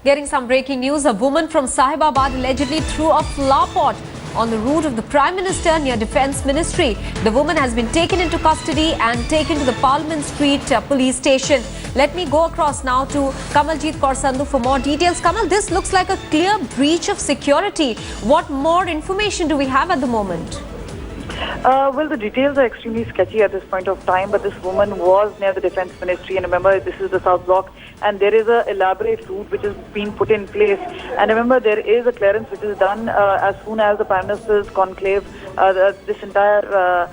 Getting some breaking news. A woman from Sahibabad allegedly threw a flower pot on the route of the Prime Minister near Defence Ministry. The woman has been taken into custody and taken to the Parliament Street police station. Let me go across now to Kamaljeet Kaur Sandhu for more details. Kamal, this looks like a clear breach of security. What more information do we have at the moment? Well, the details are extremely sketchy at this point of time, but this woman was near the Defence Ministry, and remember, this is the South Block, and there is an elaborate route which is being put in place. And remember, there is a clearance which is done as soon as the Prime Minister's conclave, this entire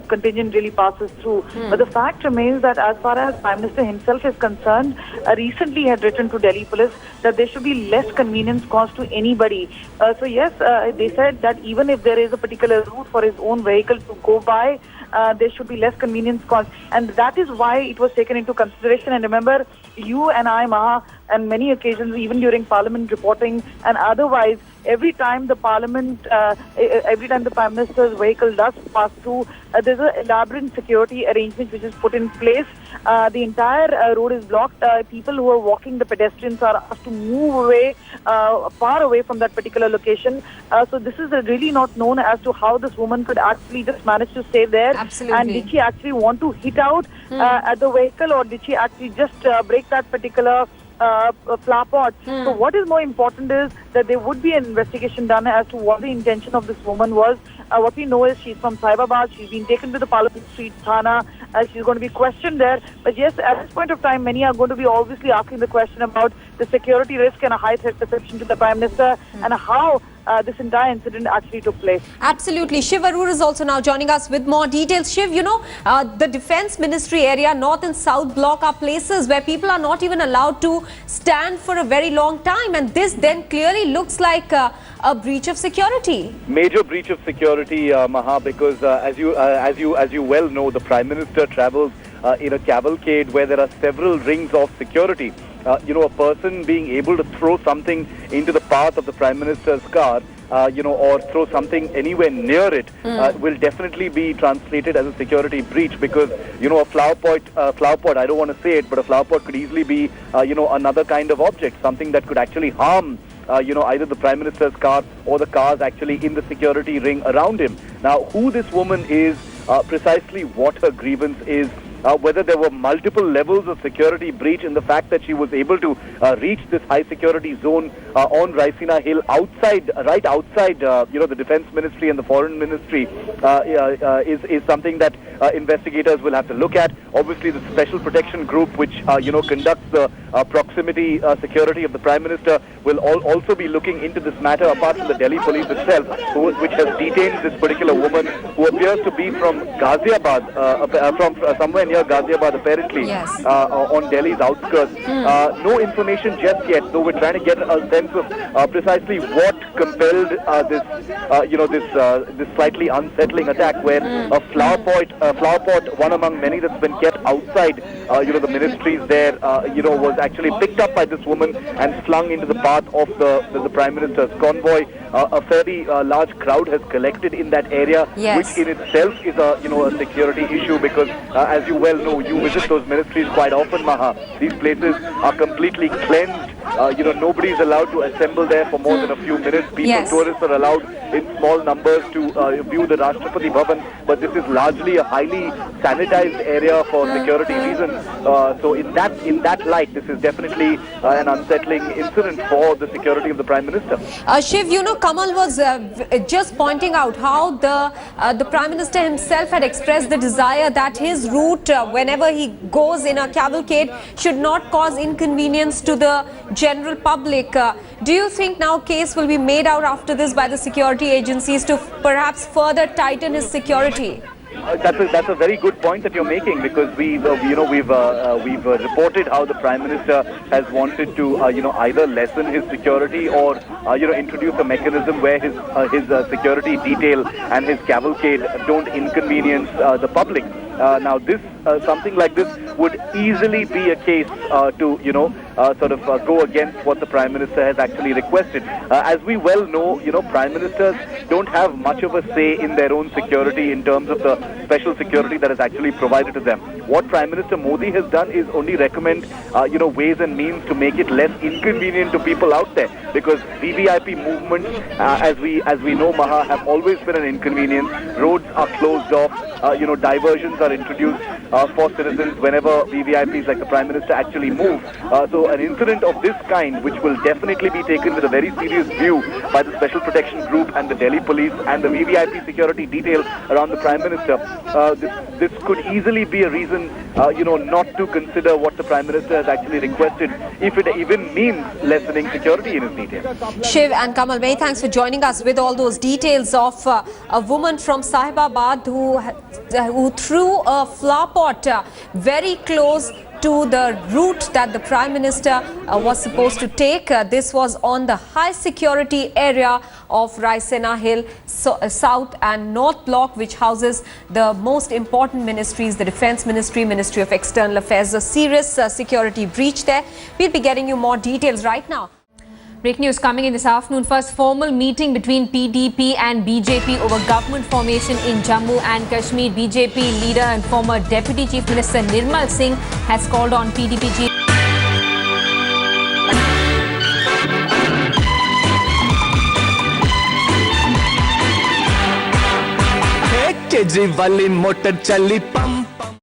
contingent really passes through. But the fact remains that as far as Prime Minister himself is concerned, recently had written to Delhi police that there should be less convenience caused to anybody. So yes, they said that even if there is a particular route for his own vehicle to go by, there should be less convenience caused. And that is why it was taken into consideration. And remember, you and I, Maha, and many occasions, even during Parliament reporting and otherwise, every time the Parliament, every time the Prime Minister's vehicle does pass through, there's an elaborate security arrangement which is put in place. The entire road is blocked. People who are walking, the pedestrians, are asked to move away, far away from that particular location. So this is really not known as to how this woman could actually just manage to stay there. Absolutely. And did she actually want to hit out at the vehicle, or did she actually just break that particular flower pot? So what is more important is that there would be an investigation done as to what the intention of this woman was. What we know is she's from Sahibabad. She's been taken to the Parliament Street Thana. She's going to be questioned there. But yes, at this point of time, many are going to be obviously asking the question about the security risk and a high threat perception to the Prime Minister and how this entire incident actually took place. Absolutely. Shiv Arur is also now joining us with more details. Shiv, you know, the Defence Ministry area, North and South Block, are places where people are not even allowed to stand for a very long time, and this then clearly looks like a breach of security. Major breach of security, Maha, because as you well know, the Prime Minister travels in a cavalcade where there are several rings of security. A person being able to throw something into the path of the Prime Minister's car, or throw something anywhere near it, will definitely be translated as a security breach, because, a flower pot, I don't want to say it, but a flower pot could easily be, another kind of object, something that could actually harm either the Prime Minister's car or the cars actually in the security ring around him. Now, who this woman is, precisely what her grievance is, whether there were multiple levels of security breach in the fact that she was able to reach this high security zone on Raisina Hill right outside, the Defence Ministry and the Foreign Ministry, is something that investigators will have to look at. Obviously, the Special Protection Group, which, conducts the proximity security of the Prime Minister, will also be looking into this matter, apart from the Delhi police itself, which has detained this particular woman, who appears to be from Ghaziabad, from somewhere near Ghaziabad, apparently, yes, on Delhi's outskirts. No information just yet, though we're trying to get a sense of precisely what compelled this slightly unsettling attack, where a flower pot, one among many that's been kept outside, the ministries there, was actually picked up by this woman and flung into the path of the Prime Minister's convoy. A fairly large crowd has collected in that area, yes, which in itself is a security issue, because as you well know, you visit those ministries quite often, Maha. These places are completely cleansed. Nobody is allowed to assemble there for more than a few minutes. People, yes, tourists are allowed in small numbers to view the Rashtrapati Bhavan, but this is largely a highly sanitized area for security reasons. So in that light, this is definitely an unsettling incident for the security of the Prime Minister. Shiv, Kamal was just pointing out how the Prime Minister himself had expressed the desire that his route, whenever he goes in a cavalcade, should not cause inconvenience to the general public. Do you think now case will be made out after this by the security agencies to perhaps further tighten his security? That's a very good point that you're making, because we've reported how the Prime Minister has wanted to either lessen his security or introduce a mechanism where his security detail and his cavalcade don't inconvenience the public. Now, something like this would easily be a case to go against what the Prime Minister has actually requested. As we well know, Prime Ministers don't have much of a say in their own security in terms of the special security that is actually provided to them. What Prime Minister Modi has done is only recommend, ways and means to make it less inconvenient to people out there, because VVIP movements, as we know, Maha, have always been an inconvenience. Roads are closed off. Diversions are introduced for citizens whenever VVIPs like the Prime Minister actually move. So an incident of this kind, which will definitely be taken with a very serious view by the Special Protection Group and the Delhi Police and the VVIP security detail around the Prime Minister, this could easily be a reason, not to consider what the Prime Minister has actually requested, if it even means lessening security in his detail. Shiv and Kamal, many thanks for joining us with all those details of a woman from Sahibabad who threw a flower pot very close to the route that the Prime Minister was supposed to take. This was on the high security area of Raisena Hill, South and North Block, which houses the most important ministries, the Defence Ministry, Ministry of External Affairs. A serious security breach there. We'll be getting you more details right now. Breaking news coming in this afternoon. First formal meeting between PDP and BJP over government formation in Jammu and Kashmir. BJP leader and former Deputy Chief Minister Nirmal Singh has called on PDP chief. Kejriwal motor चली pump